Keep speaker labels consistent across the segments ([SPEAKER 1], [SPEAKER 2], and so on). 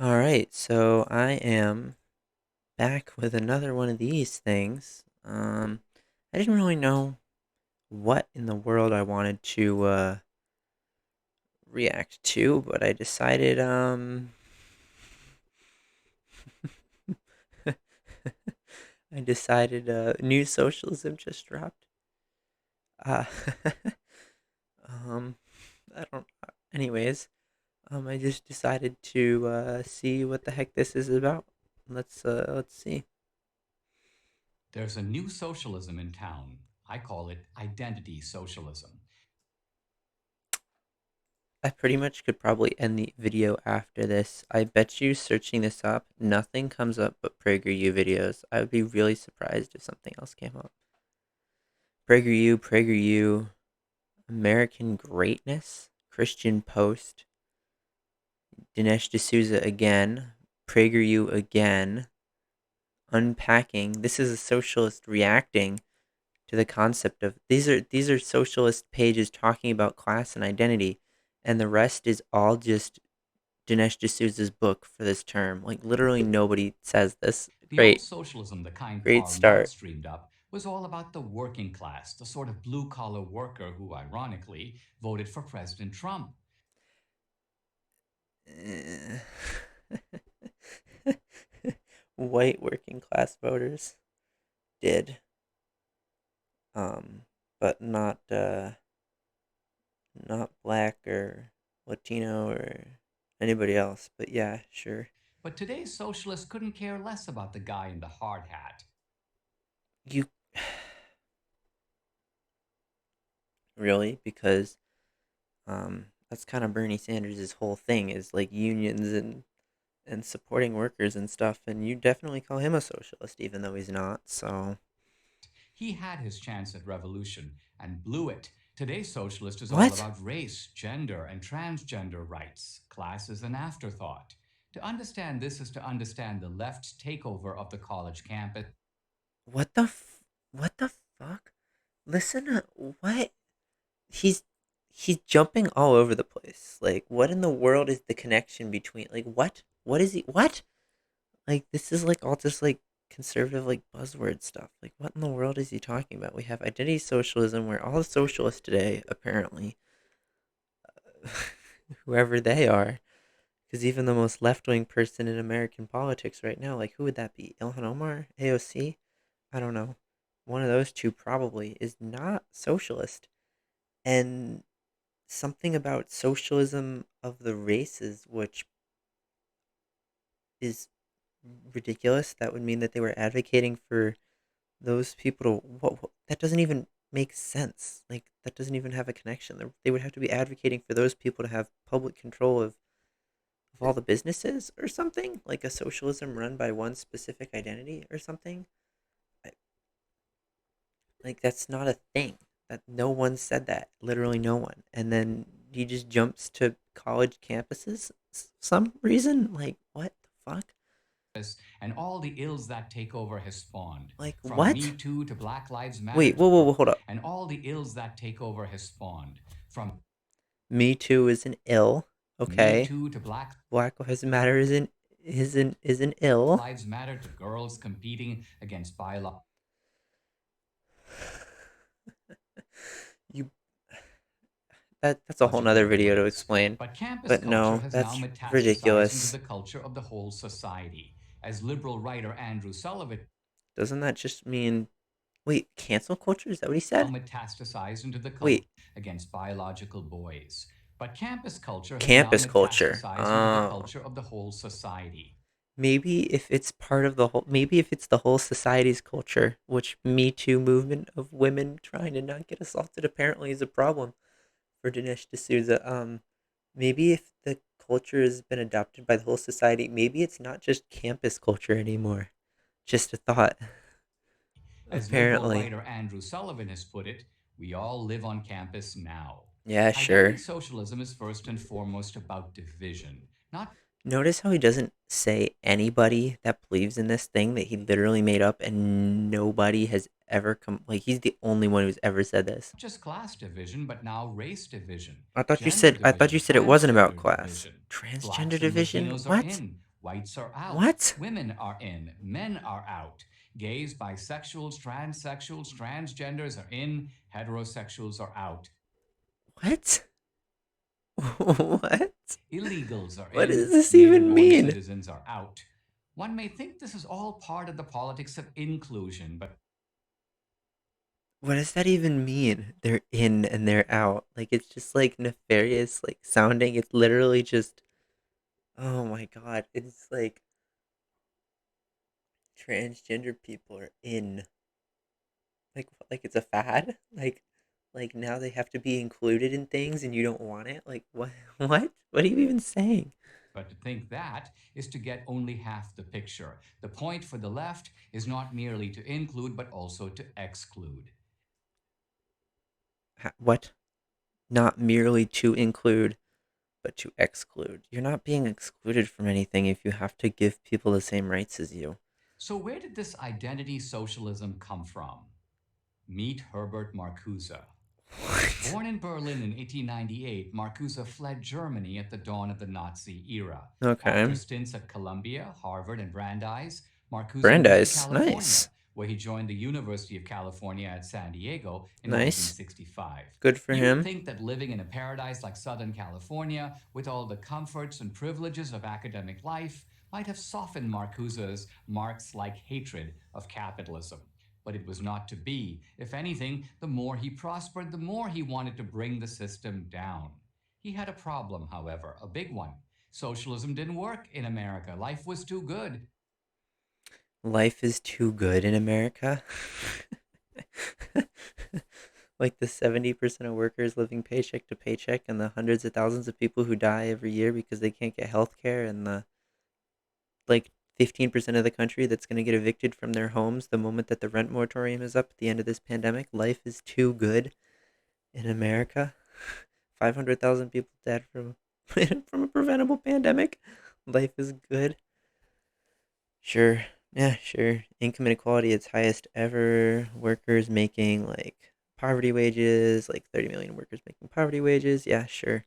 [SPEAKER 1] All right, so I am back with another one of these things. I didn't really know what in the world I wanted to react to, but I decided I decided new socialism just dropped. Uh um I don't anyways, I just decided to see what the heck this is about. Let's see.
[SPEAKER 2] There's a new socialism in town. I call it identity socialism.
[SPEAKER 1] I pretty much could probably end the video after this. I bet you searching this up, nothing comes up but PragerU videos. I would be really surprised if something else came up. PragerU, PragerU, American Greatness, Christian Post, Dinesh D'Souza again, PragerU again, Unpacking. This is a socialist reacting to the concept of these are socialist pages talking about class and identity, and the rest is all just Dinesh D'Souza's book for this term. Like literally nobody says this.
[SPEAKER 2] The old
[SPEAKER 1] Great,
[SPEAKER 2] socialism, the kind
[SPEAKER 1] great
[SPEAKER 2] Karl Marx
[SPEAKER 1] start.
[SPEAKER 2] dreamed up, was all about the working class, the sort of blue collar worker who, ironically, voted for President Trump.
[SPEAKER 1] White working class voters did, um, but not black or Latino or anybody else. But yeah, sure.
[SPEAKER 2] But today's socialists couldn't care less about the guy in the hard hat.
[SPEAKER 1] You really because that's kind of Bernie Sanders' whole thing is like unions and supporting workers and stuff, and you definitely call him a socialist even though he's not. So
[SPEAKER 2] He had his chance at revolution and blew it. Today's socialist is all
[SPEAKER 1] what?
[SPEAKER 2] about race, gender, and transgender rights. Class is an afterthought. To understand this is to understand the left's takeover of the college campus.
[SPEAKER 1] What the what the fuck? Listen to what he's he's jumping all over the place. Like what in the world is the connection between like what? What is he what? Like this is like all just like conservative like buzzword stuff. Like what in the world is he talking about? We have identity socialism where all the socialists today apparently whoever they are, because even the most left-wing person in American politics right now, like who would that be? Ilhan Omar, AOC? I don't know. One of those two probably is not socialist. And something about socialism of the races, which is ridiculous. That would mean that they were advocating for those people to that doesn't even make sense. Like that doesn't even have a connection. They would have to be advocating for those people to have public control of all the businesses or something, like a socialism run by one specific identity or something. I, like that's not a thing. That no one said that. Literally no one. And then he just jumps to college campuses some reason. Like what the fuck?
[SPEAKER 2] And all the ills that takeover has spawned,
[SPEAKER 1] Like
[SPEAKER 2] from Me
[SPEAKER 1] what?
[SPEAKER 2] Too to Black Lives Matter
[SPEAKER 1] Wait,
[SPEAKER 2] to
[SPEAKER 1] whoa, hold up.
[SPEAKER 2] and all the ills that takeover has spawned, from
[SPEAKER 1] Me Too is an ill.
[SPEAKER 2] Me
[SPEAKER 1] Okay.
[SPEAKER 2] Too to Black
[SPEAKER 1] Black Lives Matter is an ill.
[SPEAKER 2] Lives Matter to girls competing against biological.
[SPEAKER 1] You that's a whole nother video to
[SPEAKER 2] Boys.
[SPEAKER 1] explain.
[SPEAKER 2] But campus
[SPEAKER 1] But
[SPEAKER 2] culture
[SPEAKER 1] no,
[SPEAKER 2] has now
[SPEAKER 1] that's
[SPEAKER 2] metastasized into
[SPEAKER 1] ridiculous.
[SPEAKER 2] the culture of the whole society. As liberal writer Andrew Sullivan
[SPEAKER 1] Doesn't that just mean wait, cancel culture? Is that what he said?
[SPEAKER 2] metastasized into the culture
[SPEAKER 1] Wait,
[SPEAKER 2] against biological boys. But campus culture has now
[SPEAKER 1] campus culture.
[SPEAKER 2] metastasized into the
[SPEAKER 1] Oh.
[SPEAKER 2] culture of the whole society.
[SPEAKER 1] Maybe if it's part of the whole maybe if it's the whole society's culture, which Me Too movement of women trying to not get assaulted apparently is a problem for Dinesh D'Souza. Maybe if the culture has been adopted by the whole society, maybe it's not just campus culture anymore. Just a thought.
[SPEAKER 2] As liberal
[SPEAKER 1] Apparently.
[SPEAKER 2] writer Andrew Sullivan has put it, we all live on campus now.
[SPEAKER 1] Yeah,
[SPEAKER 2] Identity
[SPEAKER 1] sure.
[SPEAKER 2] socialism is first and foremost about division, not
[SPEAKER 1] Notice how he doesn't say anybody that believes in this thing that he literally made up and nobody has ever come like he's the only one who's ever said this.
[SPEAKER 2] just class division, but now race division,
[SPEAKER 1] I thought you
[SPEAKER 2] gender
[SPEAKER 1] said
[SPEAKER 2] division,
[SPEAKER 1] it wasn't about
[SPEAKER 2] transgender
[SPEAKER 1] class.
[SPEAKER 2] division.
[SPEAKER 1] Transgender
[SPEAKER 2] Blacks and
[SPEAKER 1] division?
[SPEAKER 2] Latinos are
[SPEAKER 1] What?
[SPEAKER 2] in. Whites are out,
[SPEAKER 1] What?
[SPEAKER 2] women are in, men are out. Gays, bisexuals, transsexuals, transgenders are in, heterosexuals are out.
[SPEAKER 1] What? What?
[SPEAKER 2] Illegals are
[SPEAKER 1] What
[SPEAKER 2] in,
[SPEAKER 1] does this
[SPEAKER 2] native
[SPEAKER 1] even
[SPEAKER 2] born
[SPEAKER 1] mean?
[SPEAKER 2] citizens are out. One may think this is all part of the politics of inclusion, but
[SPEAKER 1] What does that even mean? They're in and they're out. Like it's just like nefarious like sounding. It's literally just oh my god. It's transgender people are in. Like it's a fad? Like now they have to be included in things and you don't want it? Like what what? What are you even saying?
[SPEAKER 2] But to think that is to get only half the picture. The point for the left is not merely to include, but also to exclude.
[SPEAKER 1] What? Not merely to include, but to exclude. You're not being excluded from anything if you have to give people the same rights as you.
[SPEAKER 2] So, where did this identity socialism come from? Meet Herbert Marcuse.
[SPEAKER 1] What?
[SPEAKER 2] Born in Berlin in 1898, Marcuse fled Germany at the dawn of the Nazi era. After
[SPEAKER 1] Okay.
[SPEAKER 2] stints at Columbia, Harvard, and Brandeis, Marcuse moved to
[SPEAKER 1] Brandeis.
[SPEAKER 2] California,
[SPEAKER 1] Nice.
[SPEAKER 2] where he joined the University of California at San Diego in
[SPEAKER 1] Nice.
[SPEAKER 2] 1965.
[SPEAKER 1] Good for
[SPEAKER 2] You would
[SPEAKER 1] him.
[SPEAKER 2] think that living in a paradise like Southern California, with all the comforts and privileges of academic life, might have softened Marcuse's Marx like hatred of capitalism. But it was not to be. If anything, the more he prospered, the more he wanted to bring the system down. He had a problem, however, a big one. Socialism didn't work in America. Life was too good.
[SPEAKER 1] Life is too good in America. Like the 70% of workers living paycheck to paycheck and the hundreds of thousands of people who die every year because they can't get health care and the like 15% of the country that's going to get evicted from their homes the moment that the rent moratorium is up at the end of this pandemic. Life is too good in America. 500,000 people dead from from a preventable pandemic. Life is good. Sure. Yeah, sure. Income inequality its highest ever. Workers making like poverty wages, like 30 million workers making poverty wages. Yeah, sure.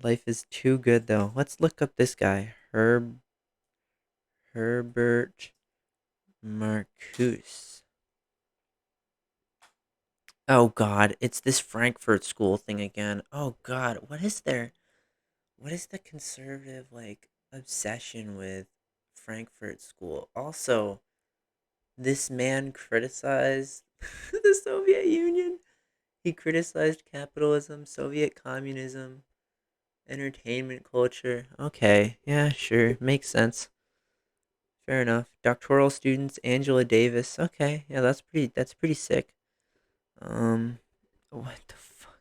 [SPEAKER 1] Life is too good though. Let's look up this guy. Herbert Marcuse. Oh god, it's this Frankfurt School thing again. Oh god, what is the conservative like obsession with Frankfurt School? Also, this man criticized the Soviet Union. He criticized capitalism, Soviet communism, entertainment culture. Okay, yeah, sure, makes sense. Fair enough. Doctoral students, Angela Davis. Okay, yeah, that's pretty sick. Um, what the fuck?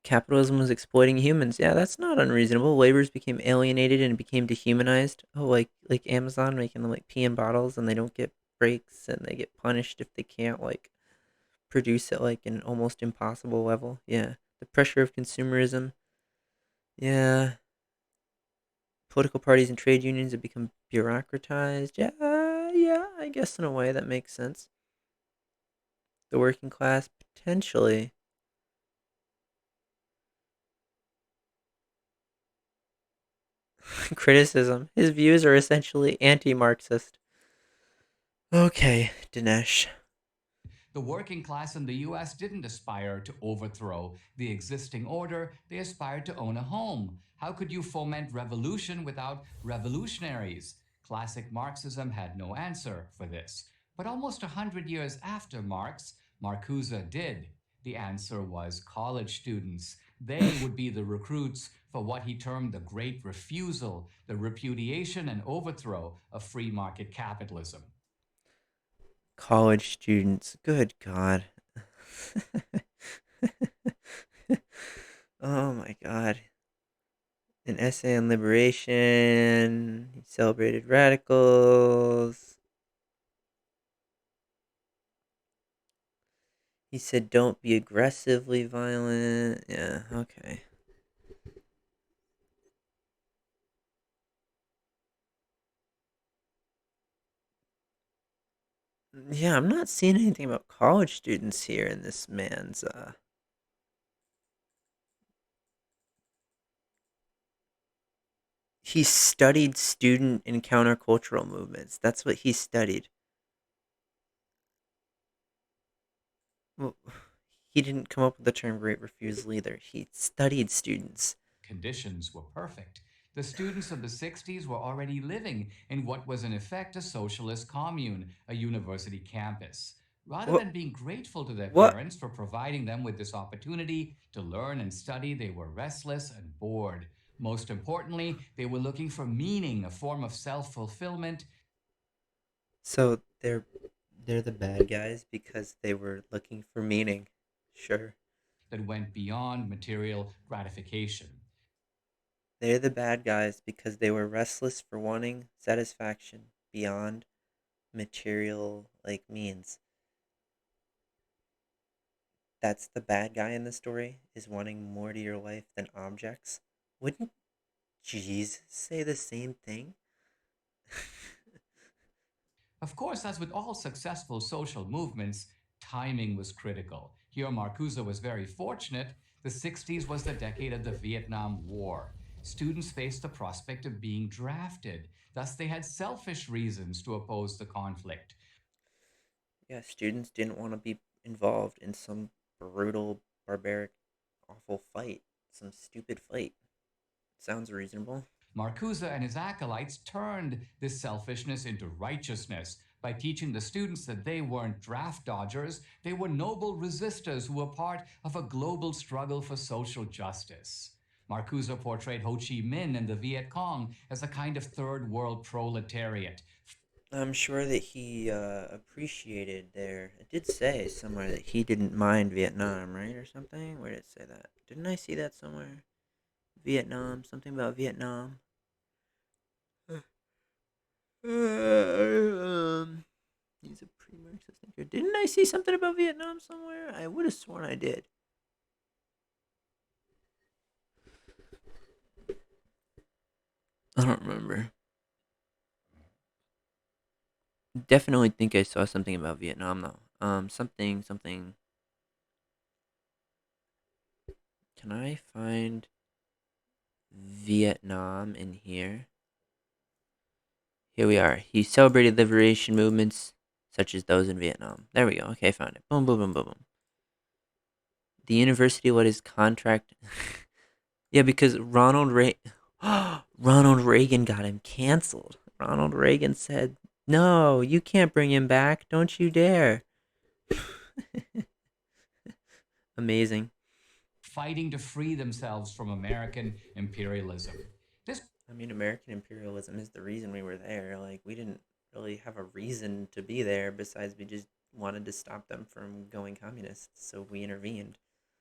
[SPEAKER 1] Capitalism was exploiting humans. Yeah, that's not unreasonable. Laborers became alienated and became dehumanized. Oh, like Amazon making them like pee in bottles and they don't get breaks and they get punished if they can't like produce at like an almost impossible level. Yeah. The pressure of consumerism. Yeah. Political parties and trade unions have become bureaucratized. Yeah, yeah, I guess in a way that makes sense. The working class potentially. Criticism. His views are essentially anti-Marxist. Okay, Dinesh.
[SPEAKER 2] The working class in the US didn't aspire to overthrow the existing order, they aspired to own a home. How could you foment revolution without revolutionaries? Classic Marxism had no answer for this. But almost 100 years after Marx, Marcuse did. The answer was college students. They would be the recruits for what he termed the Great Refusal, the repudiation and overthrow of free market capitalism.
[SPEAKER 1] College students. Good God. Oh my God. An essay on liberation. He celebrated radicals. He said, don't be aggressively violent. Yeah, okay. Yeah, I'm not seeing anything about college students here in this man's. He studied student and countercultural movements. That's what he studied. Well, he didn't come up with the term great refusal either. He studied students.
[SPEAKER 2] Conditions were perfect. The students of the 60s were already living in what was, in effect, a socialist commune, a university campus. Rather
[SPEAKER 1] What?
[SPEAKER 2] than being grateful to their
[SPEAKER 1] What?
[SPEAKER 2] parents for providing them with this opportunity to learn and study, they were restless and bored. Most importantly, they were looking for meaning, a form of self fulfillment
[SPEAKER 1] So they're the bad guys because they were looking for meaning. Sure.
[SPEAKER 2] that went beyond material gratification.
[SPEAKER 1] They're the bad guys because they were restless for wanting satisfaction beyond material like means. That's the bad guy in the story is wanting more to your life than objects. Wouldn't Jesus say the same thing?
[SPEAKER 2] Of course, as with all successful social movements, timing was critical. Here, Marcuse was very fortunate. The 60s was the decade of the Vietnam War. Students faced the prospect of being drafted. Thus, they had selfish reasons to oppose the conflict.
[SPEAKER 1] Yeah, students didn't want to be involved in some brutal, barbaric, awful fight. Some stupid fight. Sounds reasonable.
[SPEAKER 2] Marcuse and his acolytes turned this selfishness into righteousness by teaching the students that they weren't draft dodgers, they were noble resistors who were part of a global struggle for social justice. Marcuse portrayed Ho Chi Minh and the Viet Cong as a kind of third world proletariat.
[SPEAKER 1] I'm sure that he appreciated there. It did say somewhere that he didn't mind Vietnam, right, or something. Where did it say that? Didn't I see that somewhere? Vietnam, something about Vietnam. He's a pre-Marxist thinker. Didn't I see something about Vietnam somewhere? I would have sworn I did. I don't remember. Definitely think I saw something about Vietnam though. Something. Can I find Vietnam in here? Here we are. He celebrated liberation movements such as those in Vietnam. There we go. Okay, found it. Boom, boom, boom, boom, boom. The university let his contract. Yeah, because Ronald Reagan got him canceled. Ronald Reagan said, "No, you can't bring him back. Don't you dare." Amazing.
[SPEAKER 2] Fighting to free themselves from American imperialism. This
[SPEAKER 1] I mean, American imperialism is the reason we were there. Like, we didn't really have a reason to be there besides we just wanted to stop them from going communist, so we intervened.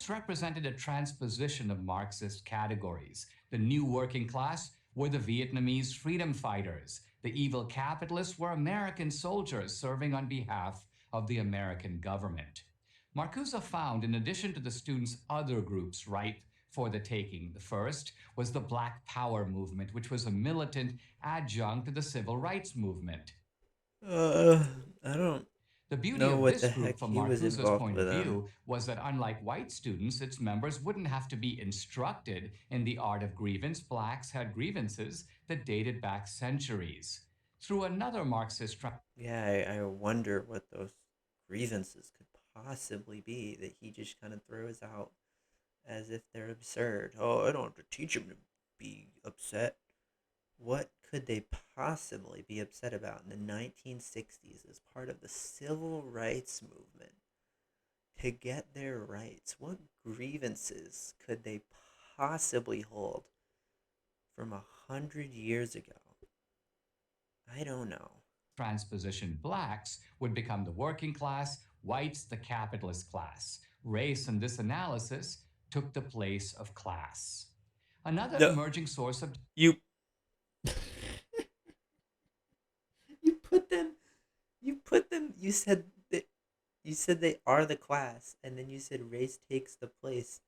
[SPEAKER 2] represented a transposition of Marxist categories. The new working class were the Vietnamese freedom fighters. The evil capitalists were American soldiers serving on behalf of the American government. Marcuse found, in addition to the students, other groups ripe for the taking. The first was the Black Power movement, which was a militant adjunct to the civil rights movement.
[SPEAKER 1] Uh, I don't
[SPEAKER 2] The beauty
[SPEAKER 1] know
[SPEAKER 2] of
[SPEAKER 1] what
[SPEAKER 2] this
[SPEAKER 1] the
[SPEAKER 2] group,
[SPEAKER 1] heck
[SPEAKER 2] from
[SPEAKER 1] he was
[SPEAKER 2] Marcuse's
[SPEAKER 1] involved
[SPEAKER 2] point of
[SPEAKER 1] with.
[SPEAKER 2] view, was that unlike white students, its members wouldn't have to be instructed in the art of grievance. Blacks had grievances that dated back centuries. Through another Marxist
[SPEAKER 1] Yeah, I wonder what those grievances could possibly be that he just kind of throws out as if they're absurd. Oh, I don't have to teach him to be upset. What could they possibly be upset about in the 1960s as part of the civil rights movement to get their rights? What grievances could they possibly hold from 100 years ago? I don't know.
[SPEAKER 2] transposition, blacks would become the working class, whites the capitalist class. Race in this analysis took the place of class. Another
[SPEAKER 1] No,
[SPEAKER 2] emerging source of
[SPEAKER 1] you you put them you said they are the class and then you said race takes the place.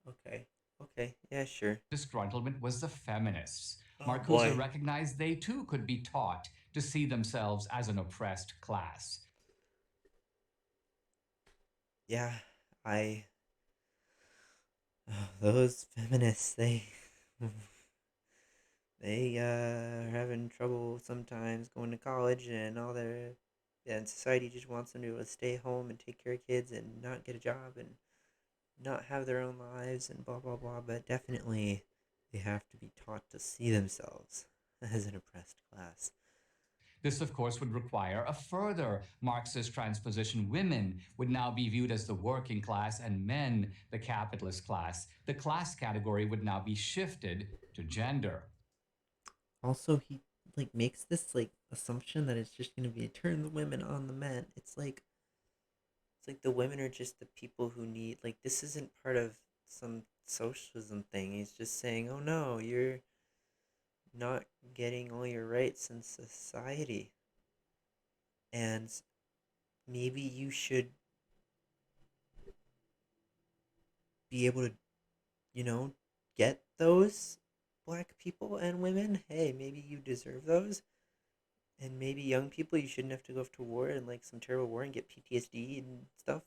[SPEAKER 1] Okay. Okay. Yeah, sure.
[SPEAKER 2] disgruntlement was the feminists.
[SPEAKER 1] Oh
[SPEAKER 2] Marcuse
[SPEAKER 1] boy.
[SPEAKER 2] recognized they too could be taught to see themselves as an oppressed class.
[SPEAKER 1] Yeah, I those feminists, they are having trouble sometimes going to college, and all their yeah, and society just wants them to stay home and take care of kids and not get a job and not have their own lives and blah blah blah. But definitely, they have to be taught to see themselves as an oppressed class.
[SPEAKER 2] This, of course, would require a further Marxist transposition. Women would now be viewed as the working class and men the capitalist class. The class category would now be shifted to gender.
[SPEAKER 1] Also, he like makes this like assumption that it's just gonna be turn the women on the men. It's like the women are just the people who need like this isn't part of some socialism thing. He's just saying, "Oh no, you're not getting all your rights in society." And maybe you should be able to, you know, get those black people and women. Hey, maybe you deserve those. And maybe young people, you shouldn't have to go off to war and like some terrible war and get PTSD and stuff.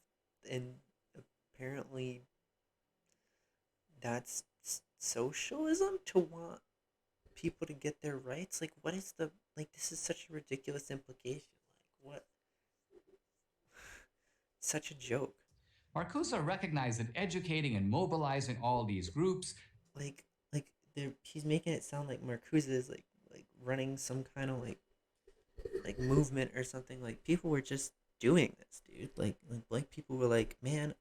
[SPEAKER 1] And apparently that's socialism to want people to get their rights. Like, what is the like? This is such a ridiculous implication. Like, what? Such a joke.
[SPEAKER 2] Marcuse recognized that educating and mobilizing all these groups
[SPEAKER 1] Like, he's making it sound like Marcuse is like running some kind of like movement or something. Like, people were just doing this, dude. Like black people were like, man,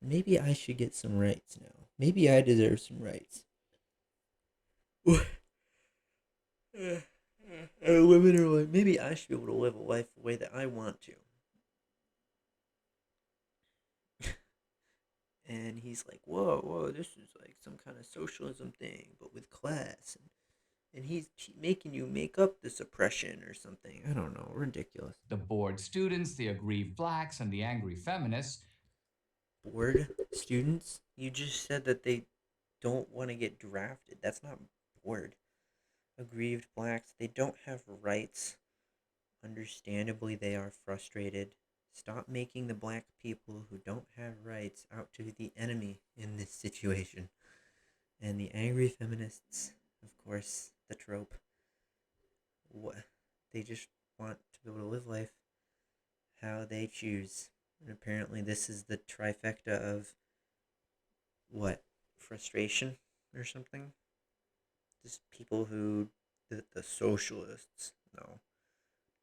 [SPEAKER 1] maybe I should get some rights now. Maybe I deserve some rights. And women are like, maybe I should be able to live a life the way that I want to. And he's like, whoa, whoa, this is like some kind of socialism thing, but with class. And he's making you make up this oppression or something. I don't know, ridiculous.
[SPEAKER 2] the bored students, the aggrieved blacks, and the angry feminists
[SPEAKER 1] Bored students? You just said that they don't want to get drafted. That's not bored. Aggrieved blacks, they don't have rights. Understandably, they are frustrated. Stop making the black people who don't have rights out to be the enemy in this situation. And the angry feminists, of course, the trope. What they just want to be able to live life how they choose. And apparently, this is the trifecta of what frustration or something. Just people who the socialists. No,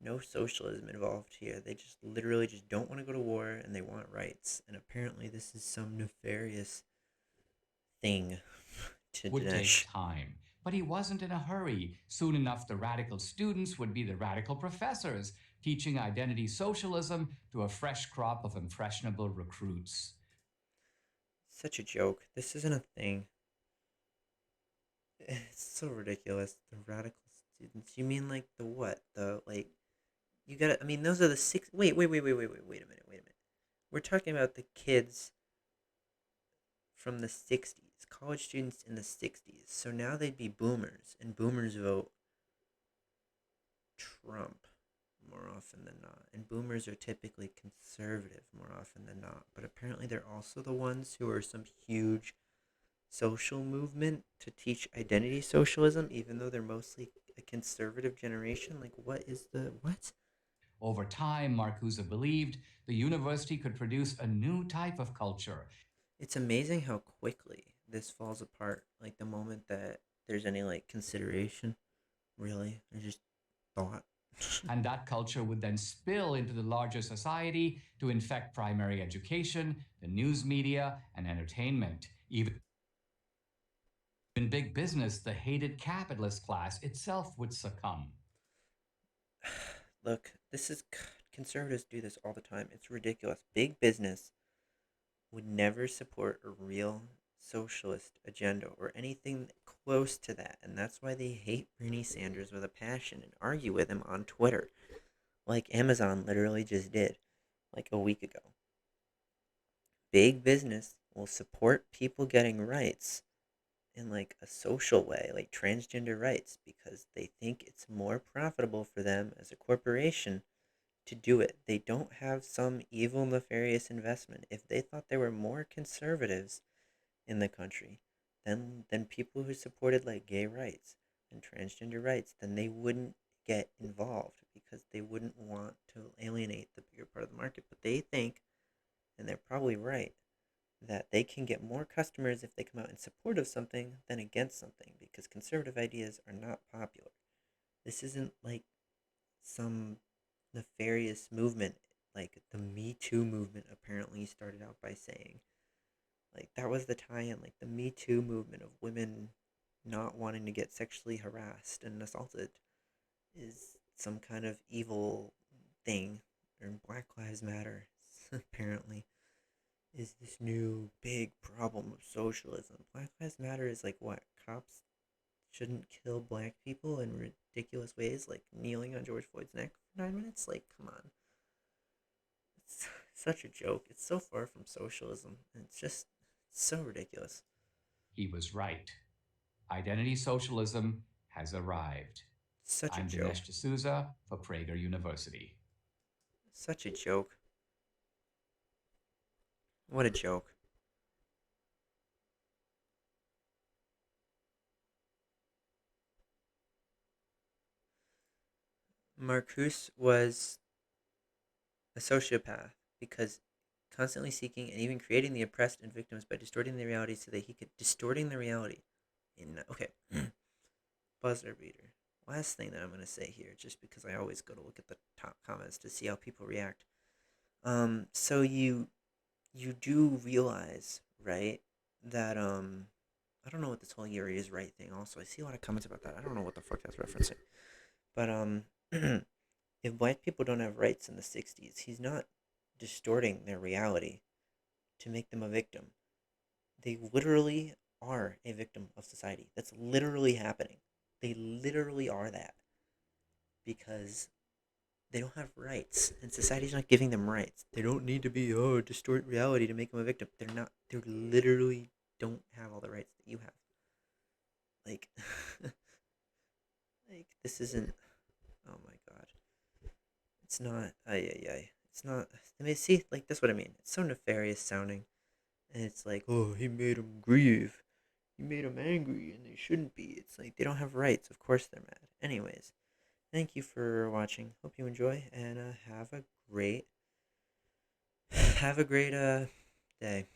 [SPEAKER 1] no socialism involved here. They just literally just don't want to go to war and they want rights. And apparently, this is some nefarious thing to
[SPEAKER 2] would take
[SPEAKER 1] Dinesh.
[SPEAKER 2] time. But he wasn't in a hurry. Soon enough, the radical students would be the radical professors, teaching identity socialism to a fresh crop of impressionable recruits.
[SPEAKER 1] Such a joke. This isn't a thing. It's so ridiculous. The radical students. You mean like the what? The like you gotta I mean those are the six wait a minute, wait a minute. We're talking about the kids from the 60s, college students in the 60s. So now they'd be boomers, and boomers vote Trump more often than not. And boomers are typically conservative more often than not. But apparently they're also the ones who are some huge social movement to teach identity socialism, even though they're mostly a conservative generation. Like, what is the what?
[SPEAKER 2] Over time, Marcuse believed the university could produce a new type of culture,
[SPEAKER 1] It's amazing how quickly this falls apart. Like the moment that there's any like consideration, really, or just thought.
[SPEAKER 2] and that culture would then spill into the larger society to infect primary education, the news media, and entertainment. Even in big business, the hated capitalist class itself would succumb.
[SPEAKER 1] Look, this is conservatives do this all the time. It's ridiculous. Big business would never support a real socialist agenda or anything close to that. And that's why they hate Bernie Sanders with a passion and argue with him on Twitter, like Amazon literally just did like a week ago. Big business will support people getting rights in like a social way, like transgender rights, because they think it's more profitable for them as a corporation to do it. They don't have some evil, nefarious investment. If they thought there were more conservatives in the country than people who supported like gay rights and transgender rights, then they wouldn't get involved because they wouldn't want to alienate the bigger part of the market. But they think, and they're probably right, that they can get more customers if they come out in support of something than against something because conservative ideas are not popular. This isn't like some nefarious movement like the Me Too movement apparently started out by saying. Like that was the tie-in, like the Me Too movement of women not wanting to get sexually harassed and assaulted is some kind of evil thing. Or Black Lives Matter apparently is this new big problem of socialism. Black Lives Matter is like what? Cops shouldn't kill black people in ridiculous ways, like kneeling on George Floyd's neck for 9 minutes? Like, come on. It's such a joke. It's so far from socialism. It's just so ridiculous.
[SPEAKER 2] He was right. Identity socialism has arrived.
[SPEAKER 1] Such a
[SPEAKER 2] I'm
[SPEAKER 1] joke.
[SPEAKER 2] Dinesh D'Souza for Prager University.
[SPEAKER 1] Such a joke. What a joke. Marcuse was a sociopath because constantly seeking and even creating the oppressed and victims by distorting the reality so that he could distorting the reality in okay. Buzzer beater. Last thing that I'm gonna say here, just because I always go to look at the top comments to see how people react. So you do realize, right, that I don't know what this whole "Yuri is right" thing. Also, I see a lot of comments about that. I don't know what the fuck that's referencing. But if black people don't have rights in the '60s, he's not distorting their reality to make them a victim. They literally are a victim of society. That's literally happening. They literally are that because they don't have rights and society's not giving them rights. They don't need to be distort reality to make them a victim. They're not. They literally don't have all the rights that you have. Like, like this isn't. Oh my god, it's not. Ay ay ay. It's not. I mean, see, like that's what I mean. It's so nefarious sounding, and it's like, oh, he made them grieve. He made them angry, and they shouldn't be. It's like they don't have rights. Of course they're mad. Anyways, thank you for watching. Hope you enjoy, and have a great day.